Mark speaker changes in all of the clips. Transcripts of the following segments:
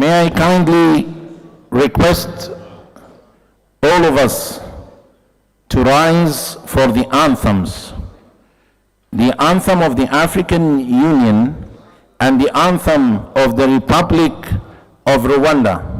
Speaker 1: May I kindly request all of us to rise for the anthems, the anthem of the African Union and the anthem of the Republic of Rwanda.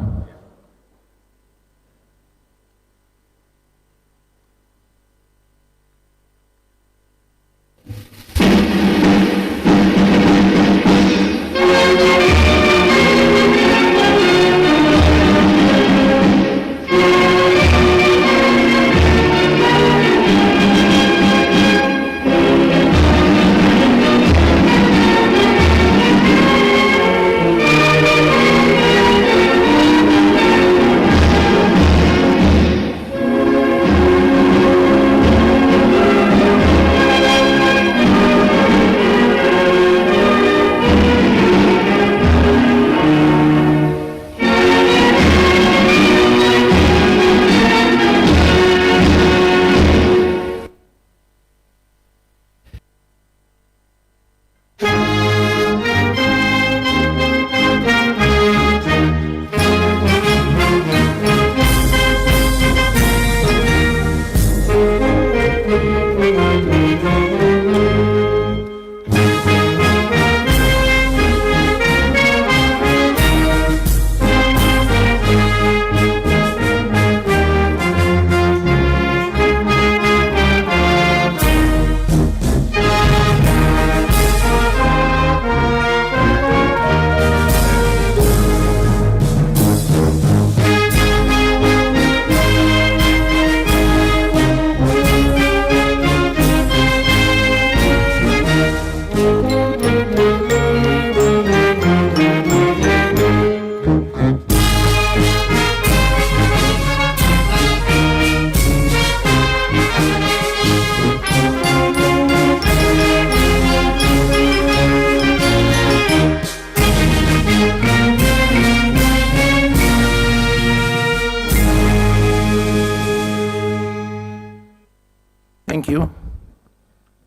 Speaker 1: Thank you.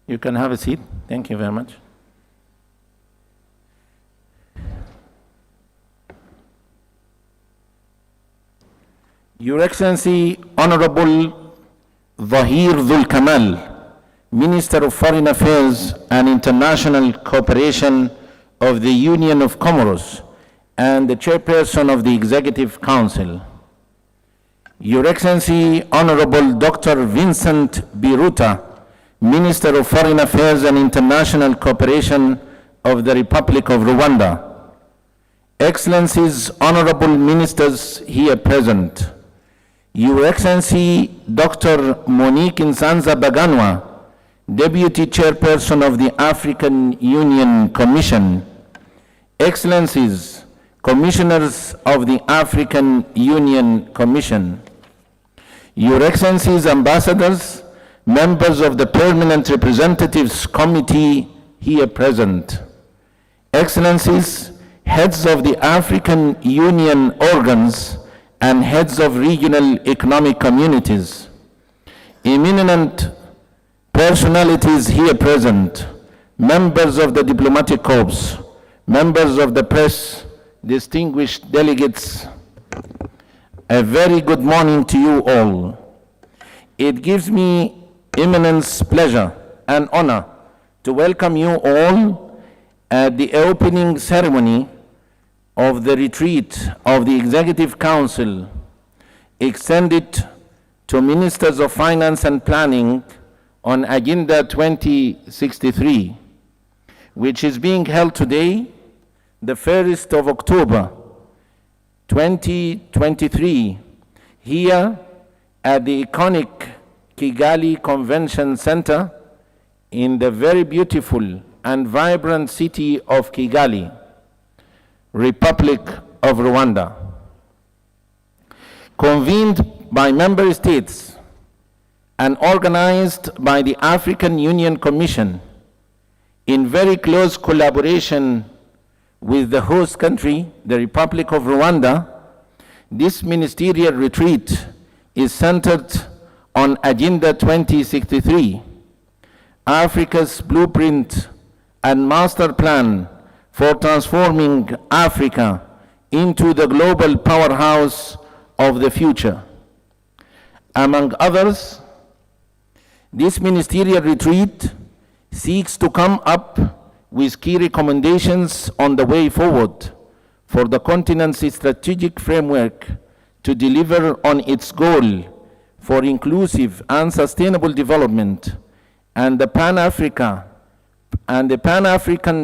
Speaker 1: You can have a seat. Thank you very much. Your Excellency, Honorable Zahir Dhul Kamal, Minister of Foreign Affairs and International Cooperation of the Union of Comoros and the Chairperson of the Executive Council. Your Excellency, Honorable Dr. Vincent Biruta, Minister of Foreign Affairs and International Cooperation of the Republic of Rwanda. Excellencies, Honorable Ministers here present. Your Excellency, Dr. Monique Nsanza Baganwa, Deputy Chairperson of the African Union Commission. Excellencies, Commissioners of the African Union Commission. Your Excellencies, Ambassadors, members of the Permanent Representatives Committee here present. Excellencies, heads of the African Union organs and heads of regional economic communities. Eminent personalities here present, members of the diplomatic corps, members of the press, distinguished delegates, a very good morning to you all. It gives me immense pleasure and honor to welcome you all at the opening ceremony of the retreat of the Executive Council extended to Ministers of Finance and Planning on Agenda 2063, which is being held today, the 1st of October, 2023, here at the iconic Kigali Convention Center in the very beautiful and vibrant city of Kigali, Republic of Rwanda. Convened by member states and organized by the African Union Commission in very close collaboration with the host country, the Republic of Rwanda, this ministerial retreat is centered on Agenda 2063, Africa's blueprint and master plan for transforming Africa into the global powerhouse of the future. Among others, this ministerial retreat seeks to come up with key recommendations on the way forward for the continent's strategic framework to deliver on its goal for inclusive and sustainable development and the Pan-African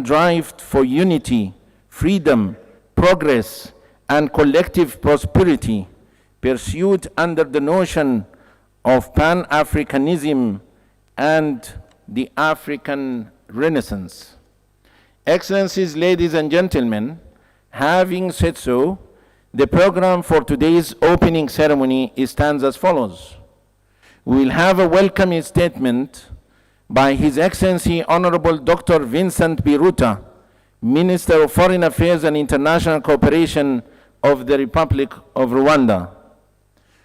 Speaker 1: drive for unity, freedom, progress, and collective prosperity pursued under the notion of Pan-Africanism and the African Renaissance. Excellencies, ladies and gentlemen, having said so, the program for today's opening ceremony stands as follows. We will have a welcoming statement by His Excellency Honorable Dr. Vincent Biruta, Minister of Foreign Affairs and International Cooperation of the Republic of Rwanda.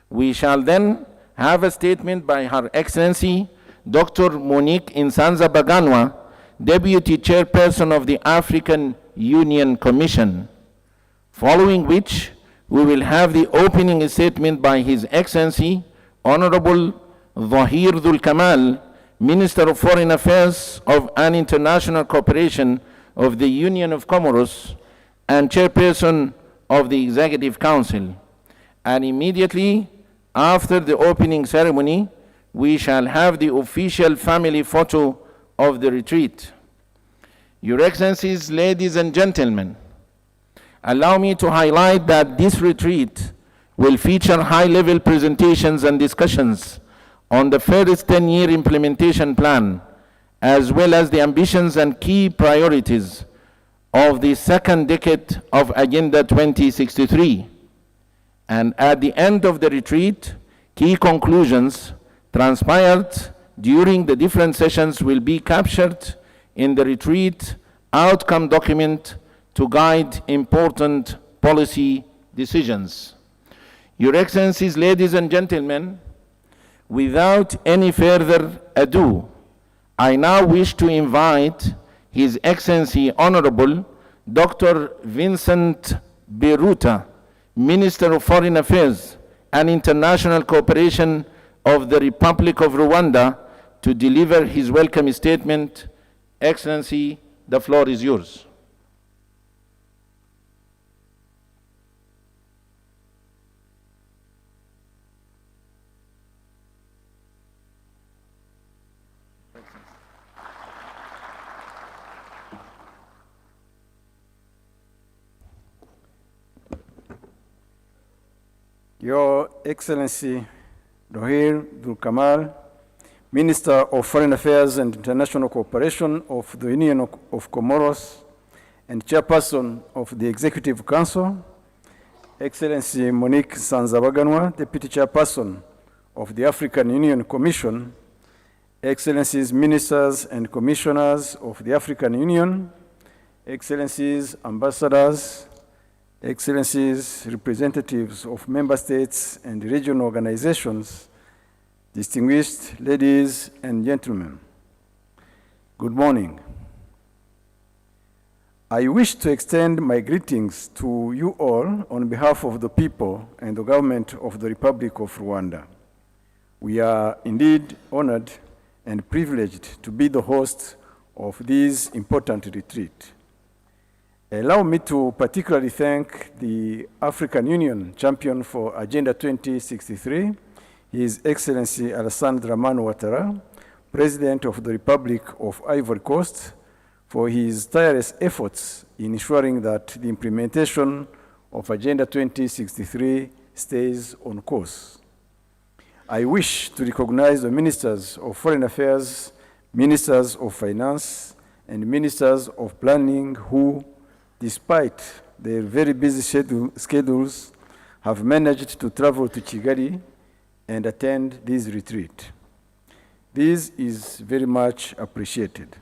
Speaker 1: We shall then have a statement by Her Excellency Dr. Monique Insanza-Baganwa, Deputy Chairperson of the African Union Commission, following which we will have the opening statement by His Excellency Honorable Zahir Dhul Kamal, Minister of Foreign Affairs and International Cooperation of the Union of Comoros and Chairperson of the Executive Council. And immediately after the opening ceremony, we shall have the official family photo of the retreat. Your Excellencies, ladies and gentlemen, allow me to highlight that this retreat will feature high-level presentations and discussions on the first 10-year implementation plan, as well as the ambitions and key priorities of the second decade of Agenda 2063. And at the end of the retreat, key conclusions transpired during the different sessions will be captured in the retreat outcome document to guide important policy decisions. Your Excellencies, ladies and gentlemen, without any further ado, I now wish to invite His Excellency Honorable Dr. Vincent Biruta, Minister of Foreign Affairs and International Cooperation of the Republic of Rwanda, to deliver his welcome statement. Excellency, the floor is yours.
Speaker 2: Your Excellency Zahir Dhul Kamal, Minister of Foreign Affairs and International Cooperation of the Union of Comoros and Chairperson of the Executive Council, Excellency Monique Insanza-Baganwa, Deputy Chairperson of the African Union Commission, Excellencies Ministers and Commissioners of the African Union, Excellencies Ambassadors, Excellencies, representatives of member states and regional organizations, distinguished ladies and gentlemen, good morning. I wish to extend my greetings to you all on behalf of the people and the government of the Republic of Rwanda. We are indeed honored and privileged to be the host of this important retreat. Allow me to particularly thank the African Union champion for Agenda 2063, His Excellency Alassane Dramane Ouattara, President of the Republic of Ivory Coast, for his tireless efforts in ensuring that the implementation of Agenda 2063 stays on course. I wish to recognize the Ministers of Foreign Affairs, Ministers of Finance, and Ministers of Planning who, despite their very busy schedules, have managed to travel to Kigali and attend this retreat. This is very much appreciated.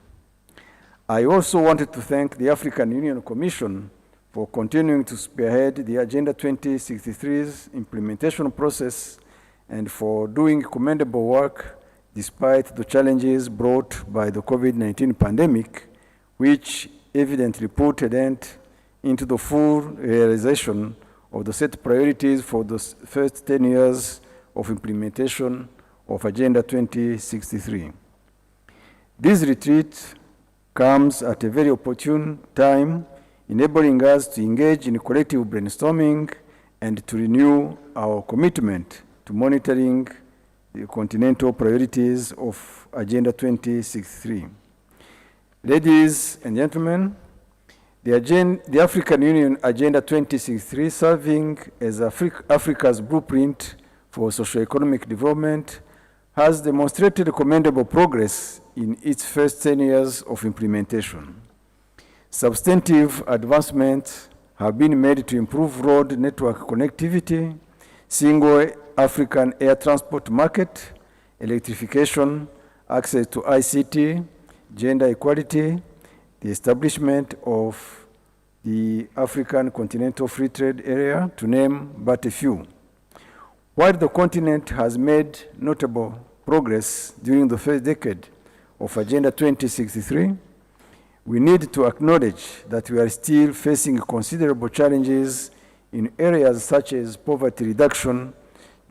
Speaker 2: I also wanted to thank the African Union Commission for continuing to spearhead the Agenda 2063's implementation process and for doing commendable work despite the challenges brought by the COVID-19 pandemic, which evidently put a dent into the full realization of the set priorities for the first 10 years of implementation of Agenda 2063. This retreat comes at a very opportune time, enabling us to engage in collective brainstorming and to renew our commitment to monitoring the continental priorities of Agenda 2063. Ladies and gentlemen, the African Union Agenda 2063, serving as Africa's blueprint for socio-economic development, has demonstrated commendable progress in its first 10 years of implementation. Substantive advancements have been made to improve road network connectivity, single African air transport market, electrification, access to ICT, gender equality, the establishment of the African Continental Free Trade Area, to name but a few. While the continent has made notable progress during the first decade of Agenda 2063, we need to acknowledge that we are still facing considerable challenges in areas such as poverty reduction,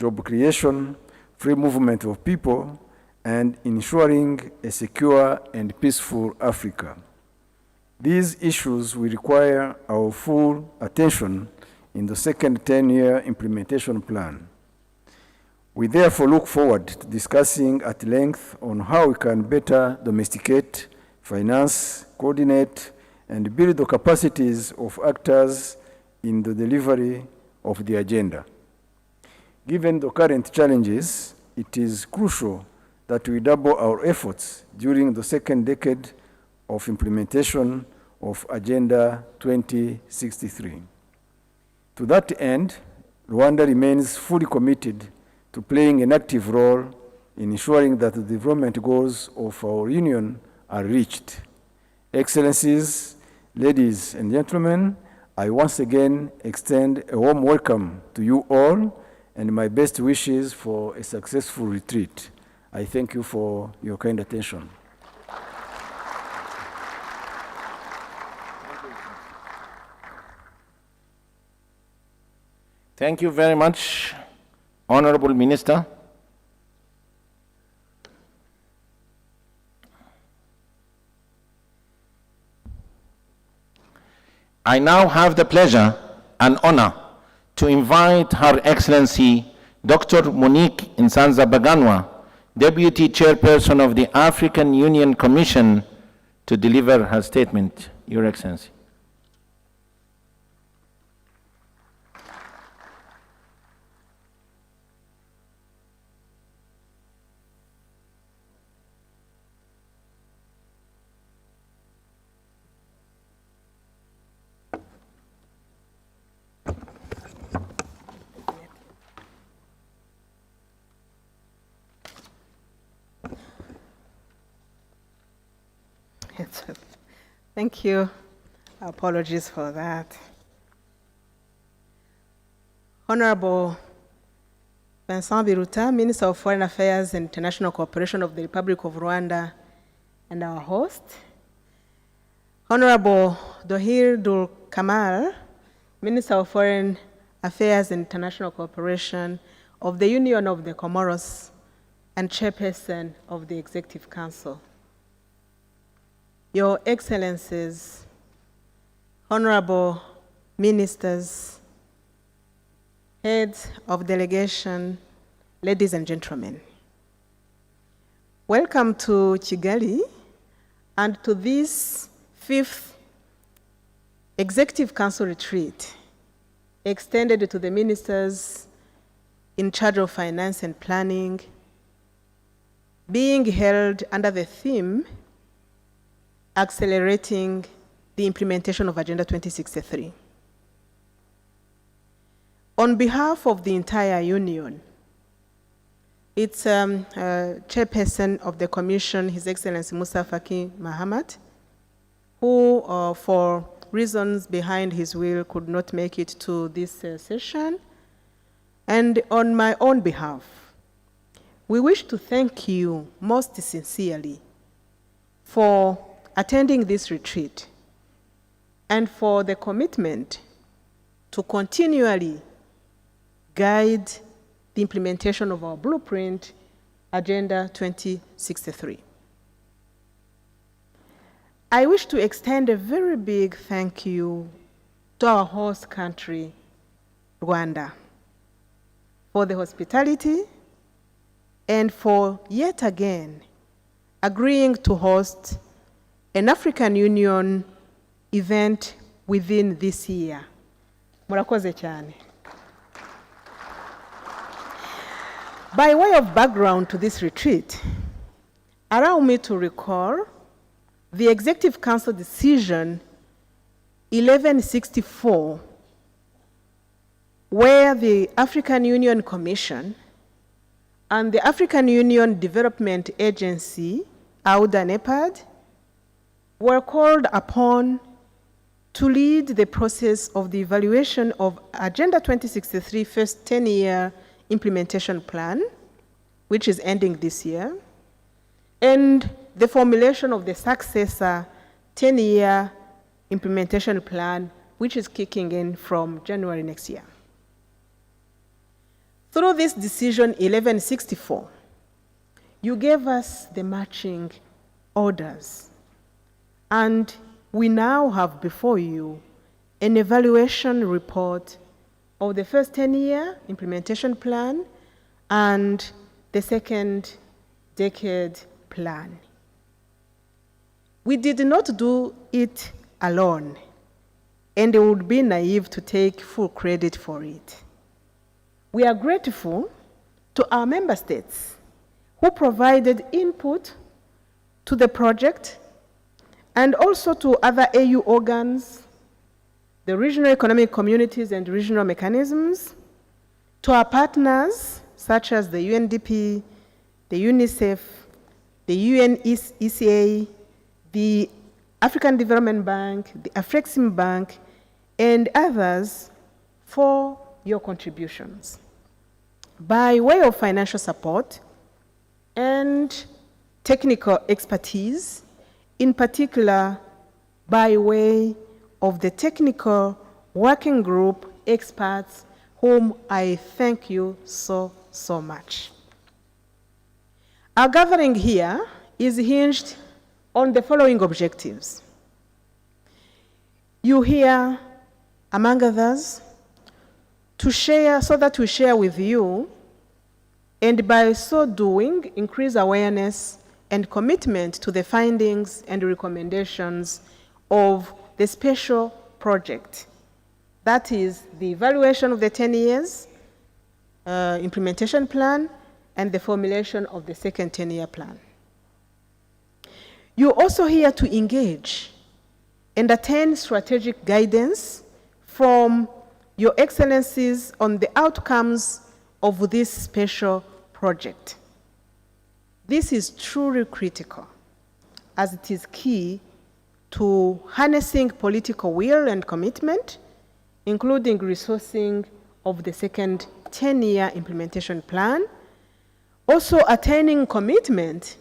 Speaker 2: job creation, free movement of people, and ensuring a secure and peaceful Africa. These issues will require our full attention in the second 10-year implementation plan. We therefore look forward to discussing at length on how we can better domesticate, finance, coordinate, and build the capacities of actors in the delivery of the agenda. Given the current challenges, it is crucial that we double our efforts during the second decade of implementation of Agenda 2063. To that end, Rwanda remains fully committed to playing an active role in ensuring that the development goals of our Union are reached. Excellencies, ladies and gentlemen, I once again extend a warm welcome to you all and my best wishes for a successful retreat. I thank you for your kind attention.
Speaker 1: Thank you very much, Honorable Minister. I now have the pleasure and honor to invite Her Excellency Dr. Monique Nsanza-Baganwa, Deputy Chairperson of the African Union Commission, to deliver her statement. Your Excellency.
Speaker 3: Thank you. Apologies for that. Honorable Vincent Biruta, Minister of Foreign Affairs and International Cooperation of the Republic of Rwanda, and our host. Honorable Dohir Dul Kamal, Minister of Foreign Affairs and International Cooperation of the Union of the Comoros and Chairperson of the Executive Council. Your Excellencies, Honorable Ministers, Heads of Delegation, ladies and gentlemen. Welcome to Kigali and to this 5th Executive Council retreat extended to the ministers in charge of finance and planning, being held under the theme Accelerating the Implementation of Agenda 2063. On behalf of the entire Union, its chairperson of the Commission, His Excellency Musa Faki Mahamat, who for reasons behind his will could not make it to this session, and on my own behalf, we wish to thank you most sincerely for attending this retreat and for the commitment to continually guide the implementation of our blueprint, Agenda 2063. I wish to extend a very big thank you to our host country, Rwanda, for the hospitality and for yet again agreeing to host an African Union event within this year. Murakoze cyane. By way of background to this retreat, allow me to recall the Executive Council decision 1164, where the African Union Commission and the African Union Development Agency, AUDA NEPAD, were called upon to lead the process of the evaluation of Agenda 2063 first 10-year implementation plan, which is ending this year, and the formulation of the successor 10-year implementation plan, which is kicking in from January next year. Through this decision 1164, you gave us the marching orders, and we now have before you an evaluation report of the first 10-year implementation plan and the second decade plan. We did not do it alone, and it would be naive to take full credit for it. We are grateful to our member states who provided input to the project, and also to other AU organs, the regional economic communities and regional mechanisms, to our partners such as the UNDP, the UNICEF, the UNECA, the African Development Bank, the Afrexim Bank, and others for your contributions. By way of financial support and technical expertise, in particular by way of the technical working group experts, whom I thank you so much. Our gathering here is hinged on the following objectives. You hear, among others, to share, so that we share with you, and by so doing, increase awareness and commitment to the findings and recommendations of the special project. That is the evaluation of the 10 years implementation plan and the formulation of the second 10-year plan. You're also here to engage and attain strategic guidance from Your Excellencies on the outcomes of this special project. This is truly critical, as it is key to harnessing political will and commitment, including resourcing of the second 10-year implementation plan, also attaining commitment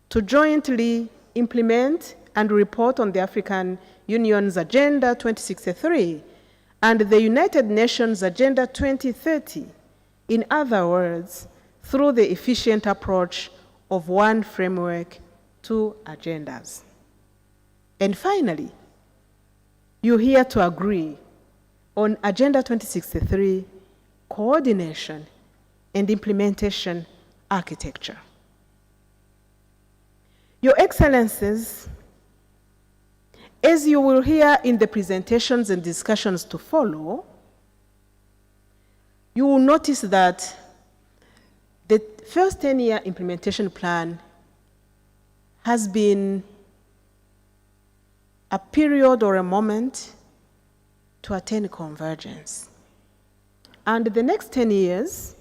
Speaker 3: to jointly implement and report on the African Union's Agenda 2063 and the United Nations Agenda 2030, in other words, through the efficient approach of one framework, two agendas. And finally, you're here to agree on Agenda 2063 coordination and implementation architecture. Your Excellencies, as you will hear in the presentations and discussions to follow, you will notice that the first 10-year implementation plan has been a period or a moment to attain convergence. And the next 10 years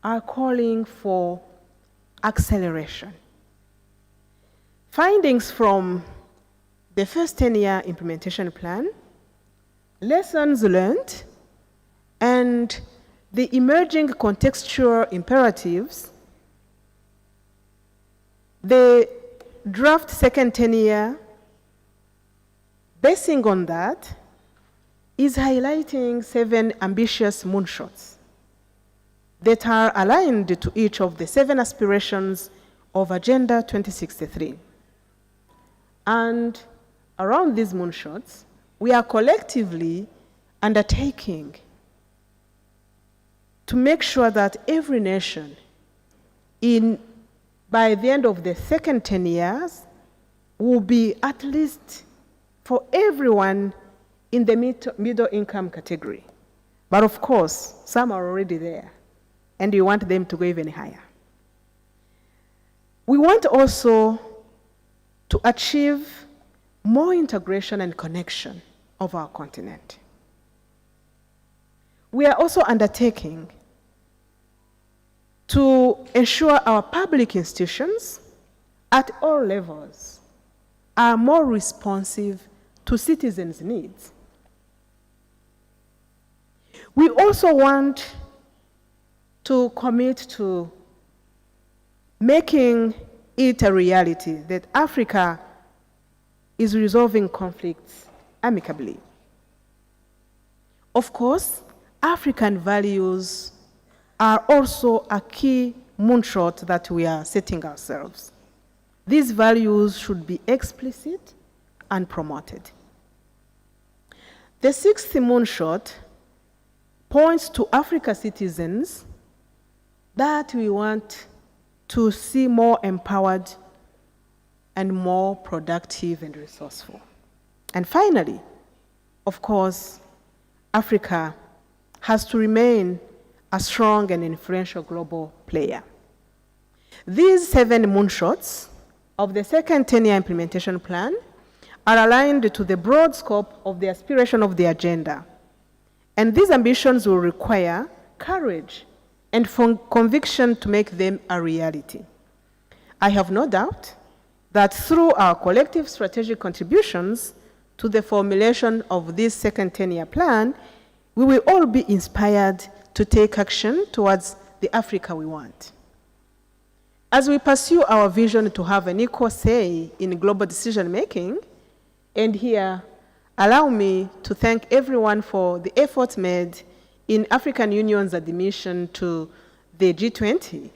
Speaker 3: are calling for acceleration. Findings from the first 10-year implementation plan, lessons learned, and the emerging contextual imperatives, the draft second 10-year, Basing on that, is highlighting 7 ambitious moonshots that are aligned to each of the 7 aspirations of Agenda 2063. And around these moonshots, we are collectively undertaking to make sure that every nation, by the end of the second 10 years, will be at least for everyone in the middle income category. But of course, some are already there, and we want them to go even higher. We want also to achieve more integration and connection of our continent. We are also undertaking to ensure our public institutions at all levels are more responsive to citizens' needs. We also want to commit to making it a reality that Africa is resolving conflicts amicably. Of course, African values are also a key moonshot that we are setting ourselves. These values should be explicit and promoted. The 6th moonshot points to Africa citizens that we want to see more empowered and more productive and resourceful. And finally, of course, Africa has to remain a strong and influential global player. These 7 moonshots of the second 10-year implementation plan are aligned to the broad scope of the aspiration of the agenda. And these ambitions will require courage and conviction to make them a reality. I have no doubt that through our collective strategic contributions to the formulation of this second 10-year plan, we will all be inspired to take action towards the Africa we want. As we pursue our vision to have an equal say in global decision-making, and here, allow me to thank everyone for the efforts made in African Union's admission to the G20.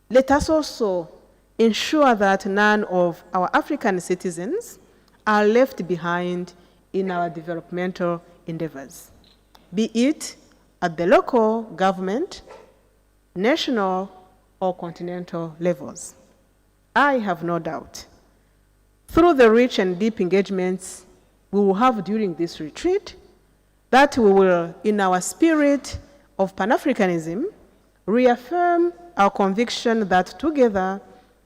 Speaker 3: Let us also ensure that none of our African citizens are left behind in our developmental endeavors, be it at the local government, national, or continental levels. I have no doubt, through the rich and deep engagements we will have during this retreat, that we will, in our spirit of Pan-Africanism, reaffirm our conviction that together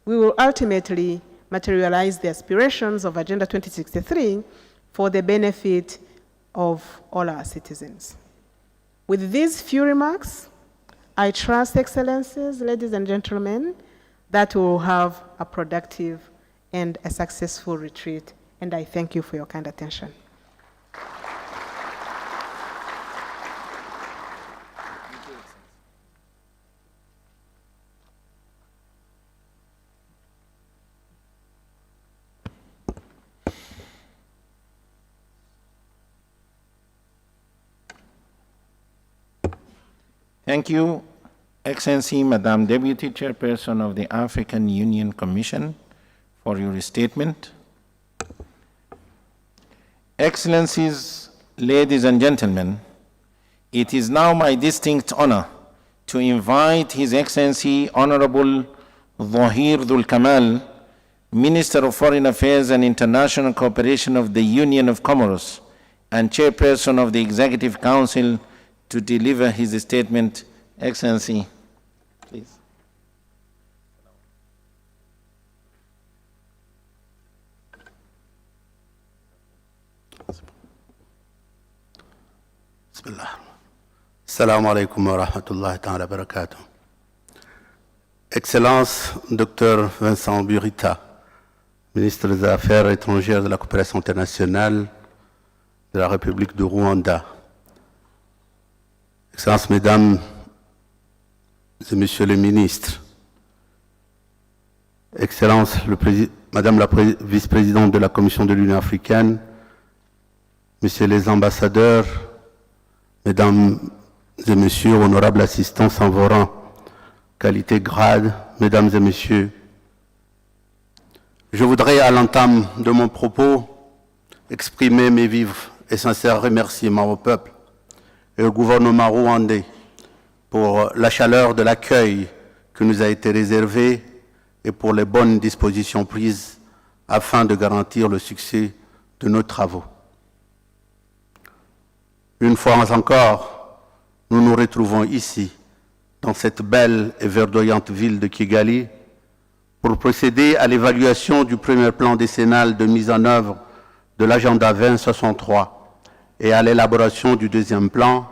Speaker 3: we will ultimately materialize the aspirations of Agenda 2063 for the benefit of all our citizens. With these few remarks, I trust, Excellencies, ladies and gentlemen, that we will have a productive and a successful retreat, and I thank you for your kind attention.
Speaker 1: Thank you, Excellency, Madam Deputy Chairperson of the African Union Commission, for your statement. Excellencies, ladies and gentlemen, it is now my distinct honor to invite His Excellency Honorable Zahir Dhul Kamal, Minister of Foreign Affairs and International Cooperation of the Union of Comoros and Chairperson of the Executive Council, to deliver his statement. Excellency, please.
Speaker 4: Bismillah. Assalamu alaikum wa rahmatullahi ta'ala barakatuh. Excellence, Dr. Vincent Burita, ministre des Affaires étrangères de la coopération internationale de la République du Rwanda. Excellences, Mesdames et Messieurs les ministres, Excellences, Madame la vice-présidente de la Commission de l'Union africaine, Messieurs les ambassadeurs, Mesdames et Messieurs, honorables assistants en vos rangs, qualité, grade, Mesdames et Messieurs, je voudrais à l'entame de mon propos exprimer mes vifs et sincères remerciements au peuple et au gouvernement rwandais pour la chaleur de l'accueil qui nous a été réservé et pour les bonnes dispositions prises afin de garantir le succès de nos travaux. Une fois encore, nous nous retrouvons ici, dans cette belle et verdoyante ville de Kigali, pour procéder à l'évaluation du premier plan décennal de mise en œuvre de l'agenda 2063 et à l'élaboration du deuxième plan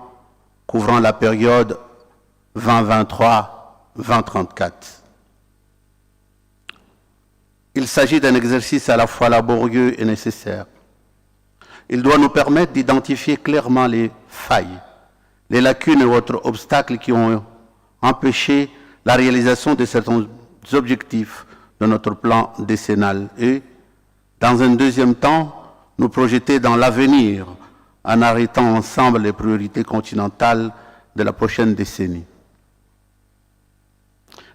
Speaker 4: couvrant la période 2023-2034. Il s'agit d'un exercice à la fois laborieux et nécessaire. Il doit nous permettre d'identifier clairement les failles, les lacunes et autres obstacles qui ont empêché la réalisation de certains objectifs de notre plan décennal et, dans un deuxième temps, nous projeter dans l'avenir en arrêtant ensemble les priorités continentales de la prochaine décennie.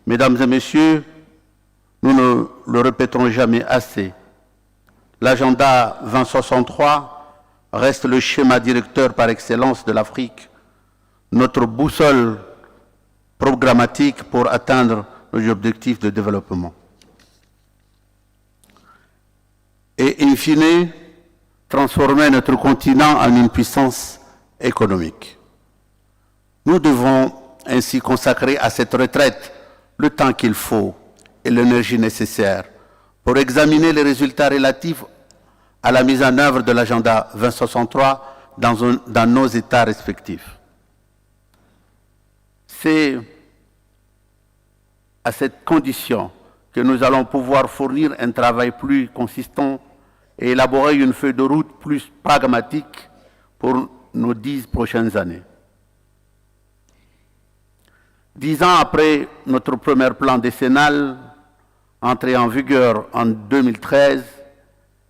Speaker 4: Mesdames et Messieurs, nous ne le répéterons jamais assez. L'agenda 2063 reste le schéma directeur par excellence de l'Afrique, notre boussole programmatique pour atteindre nos objectifs de développement. Et, in fine, transformer notre continent en une puissance économique. Nous devons ainsi consacrer à cette retraite le temps qu'il faut et l'énergie nécessaire pour examiner les résultats relatifs à la mise en œuvre de l'agenda 2063 dans nos États respectifs. C'est à cette condition que nous allons pouvoir fournir un travail plus consistant et élaborer une feuille de route plus pragmatique pour nos 10 prochaines années. 10 ans après notre premier plan décennal, entré en vigueur en 2013,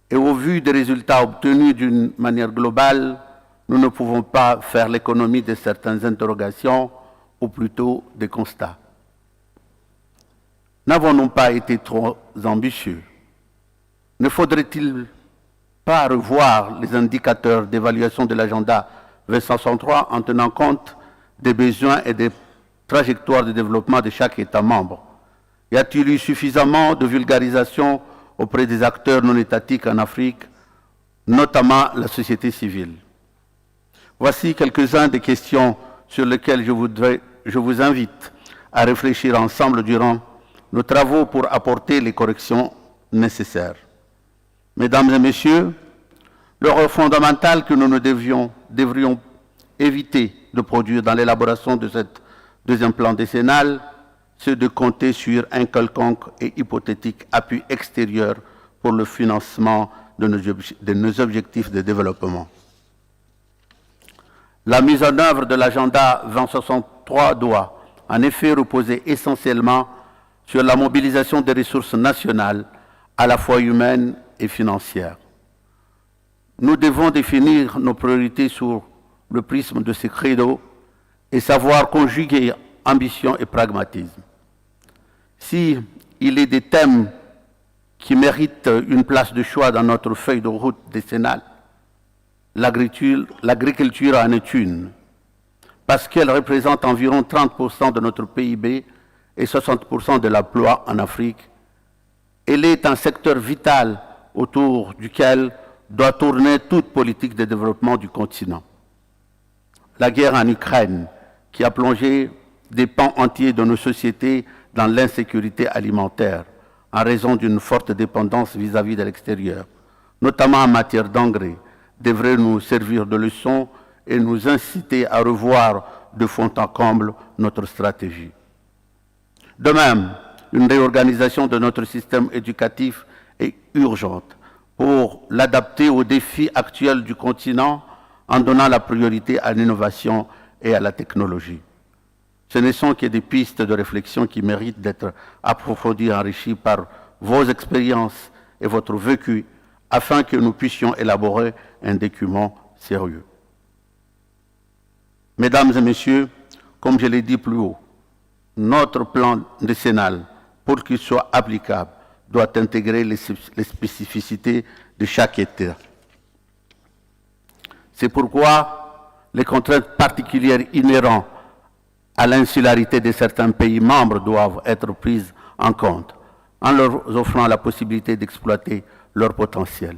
Speaker 4: et au vu des résultats obtenus d'une manière globale, nous ne pouvons pas faire l'économie de certaines interrogations, ou plutôt des constats. N'avons-nous pas été trop ambitieux? Ne faudrait-il pas revoir les indicateurs d'évaluation de l'agenda 2063 en tenant compte des besoins et des trajectoires de développement de chaque État membre? Y a-t-il eu suffisamment de vulgarisation auprès des acteurs non étatiques en Afrique, notamment la société civile? Voici quelques-unes des questions sur lesquelles je vous invite à réfléchir ensemble durant nos travaux pour apporter les corrections nécessaires. Mesdames et Messieurs, l'erreur fondamentale que nous devrions éviter de produire dans l'élaboration de ce deuxième plan décennal, c'est de compter sur un quelconque et hypothétique appui extérieur pour le financement de nos objectifs de développement. La mise en œuvre de l'agenda 2063 doit en effet reposer essentiellement sur la mobilisation des ressources nationales, à la fois humaines et financières. Nous devons définir nos priorités sur le prisme de ces credos et savoir conjuguer ambition et pragmatisme. Si il est des thèmes qui méritent une place de choix dans notre feuille de route décennale, l'agriculture en est une, parce qu'elle représente environ 30% de notre PIB et 60% de l'emploi en Afrique. Elle est un secteur vital autour duquel doit tourner toute politique de développement du continent. La guerre en Ukraine, qui a plongé des pans entiers de nos sociétés dans l'insécurité alimentaire en raison d'une forte dépendance vis-à-vis de l'extérieur, notamment en matière d'engrais, devrait nous servir de leçon et nous inciter à revoir de fond en comble notre stratégie. De même, une réorganisation de notre système éducatif est urgente pour l'adapter aux défis actuels du continent en donnant la priorité à l'innovation et à la technologie. Ce ne sont que des pistes de réflexion qui méritent d'être approfondies et enrichies par vos expériences et votre vécu afin que nous puissions élaborer un document sérieux. Mesdames et messieurs, comme je l'ai dit plus haut, notre plan décennal, pour qu'il soit applicable, doit intégrer les spécificités de chaque État. C'est pourquoi les contraintes particulières inhérentes à l'insularité de certains pays membres doivent être prises en compte, en leur offrant la possibilité d'exploiter leur potentiel.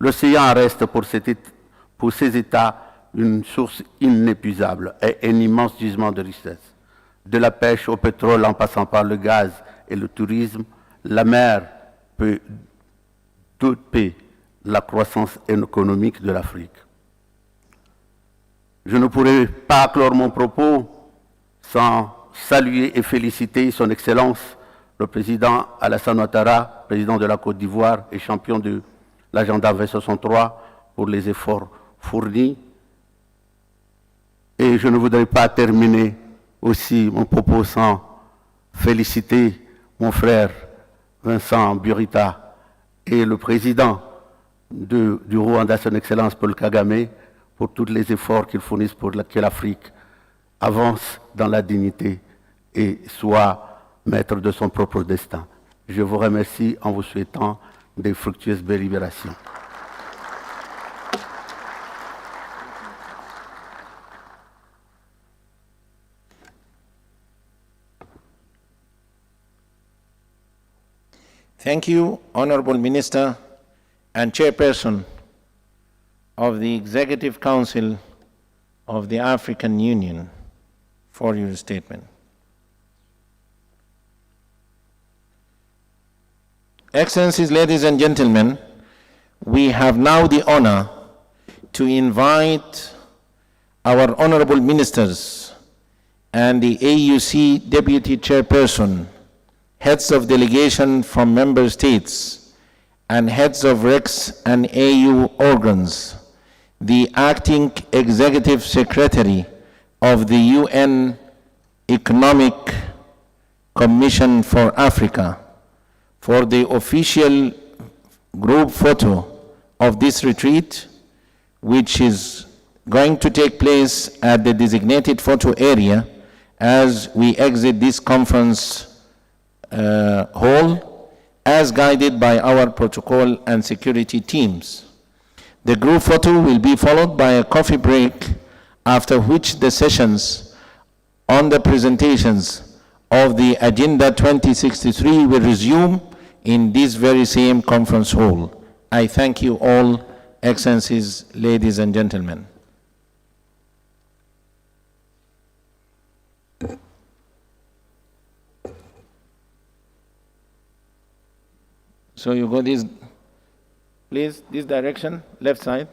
Speaker 4: L'océan reste pour ces États une source inépuisable et un immense gisement de richesse. De la pêche au pétrole en passant par le gaz et le tourisme, la mer peut doper la croissance économique de l'Afrique. Je ne pourrai pas clore mon propos sans saluer et féliciter son Excellence, le président Alassane Ouattara, président de la Côte d'Ivoire et champion de l'agenda 2063 pour les efforts fournis. Et je ne voudrais pas terminer aussi mon propos sans féliciter mon frère Vincent Burita et le président du Rwanda, son Excellence Paul Kagame, pour tous les efforts qu'ils fournissent pour que l'Afrique avance dans la dignité et soit maître de son propre destin. Je vous remercie en vous souhaitant de fructueuses délibérations.
Speaker 1: Thank you, Honorable Minister and Chairperson of the Executive Council of the African Union, for your statement. Excellencies, ladies and gentlemen, we have now the honor to invite our honorable ministers and the AUC Deputy Chairperson, heads of delegation from member states, and heads of REX and AU organs, the Acting Executive Secretary of the UN Economic Commission for Africa, for the official group photo of this retreat, which is going to take place at the designated photo area as we exit this conference hall, as guided by our protocol and security teams. The group photo will be followed by a coffee break, after which the sessions on the presentations of the Agenda 2063 will resume in this very same conference hall. I thank you all, Excellencies, ladies and gentlemen. So you go this, please, this direction, left side,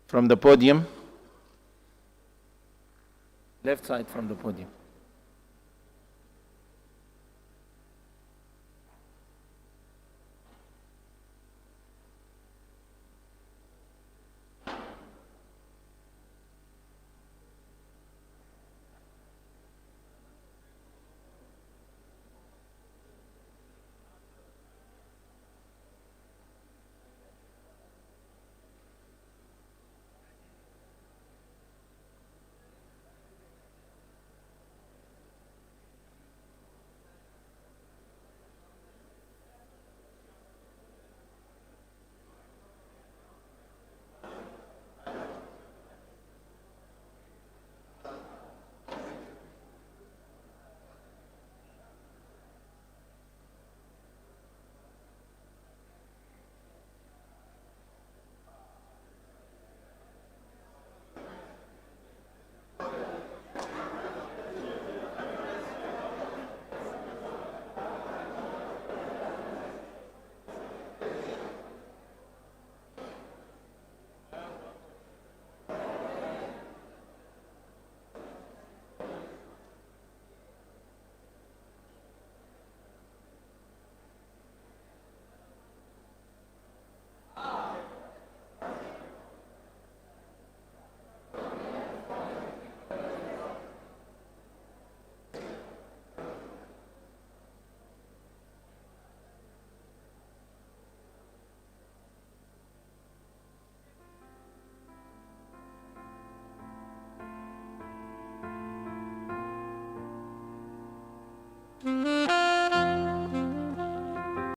Speaker 1: from the podium. Left side from the podium.